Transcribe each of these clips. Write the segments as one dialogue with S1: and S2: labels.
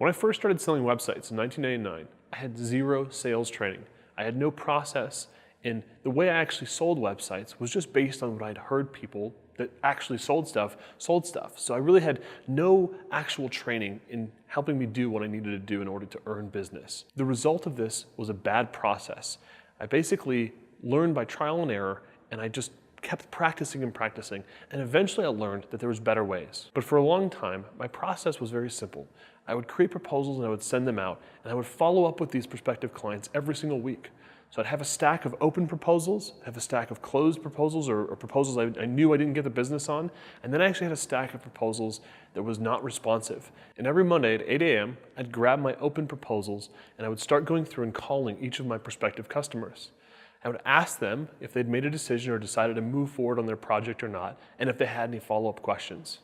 S1: When I first started selling websites in 1999, I had zero sales training. I had no process, and the way I actually sold websites was just based on what I'd heard people that actually sold stuff. So I really had no actual training in helping me do what I needed to do in order to earn business. The result of this was a bad process. I basically learned by trial and error, and I just kept practicing, and eventually I learned that there was better ways. But for a long time, my process was very simple. I would create proposals and I would send them out, and I would follow up with these prospective clients every single week. So I'd have a stack of open proposals, have a stack of closed proposals or proposals I knew I didn't get the business on, and then I actually had a stack of proposals that was not responsive. And every Monday at 8 a.m., I'd grab my open proposals and I would start going through and calling each of my prospective customers. I would ask them if they'd made a decision or decided to move forward on their project or not, and if they had any follow-up questions.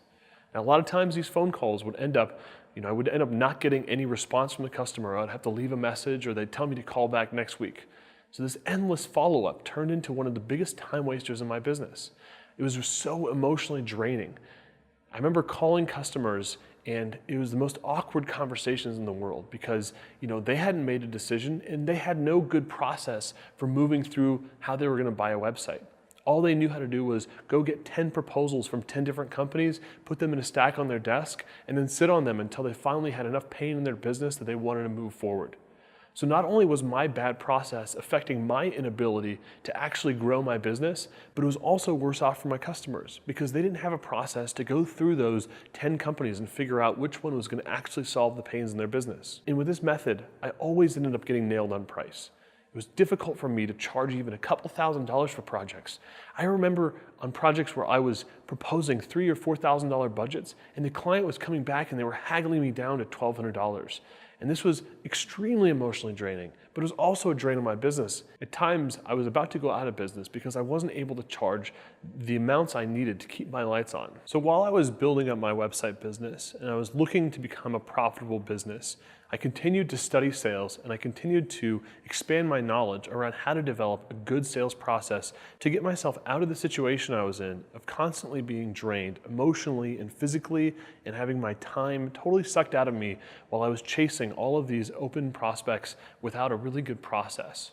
S1: Now, a lot of times these phone calls would end up, I would end up not getting any response from the customer. I'd have to leave a message or they'd tell me to call back next week. So this endless follow-up turned into one of the biggest time wasters in my business. It was just so emotionally draining. I remember calling customers, and it was the most awkward conversations in the world because they hadn't made a decision and they had no good process for moving through how they were going to buy a website. All they knew how to do was go get 10 proposals from 10 different companies, put them in a stack on their desk, and then sit on them until they finally had enough pain in their business that they wanted to move forward. So not only was my bad process affecting my inability to actually grow my business, but it was also worse off for my customers because they didn't have a process to go through those 10 companies and figure out which one was going to actually solve the pains in their business. And with this method, I always ended up getting nailed on price. It was difficult for me to charge even a couple $1,000s for projects. I remember on projects where I was proposing $3,000 or $4,000 budgets, and the client was coming back and they were haggling me down to $1,200. And this was extremely emotionally draining, but it was also a drain on my business. At times, I was about to go out of business because I wasn't able to charge the amounts I needed to keep my lights on. So while I was building up my website business and I was looking to become a profitable business, I continued to study sales and I continued to expand my knowledge around how to develop a good sales process to get myself out of the situation I was in of constantly being drained emotionally and physically and having my time totally sucked out of me while I was chasing all of these open prospects without a really good process.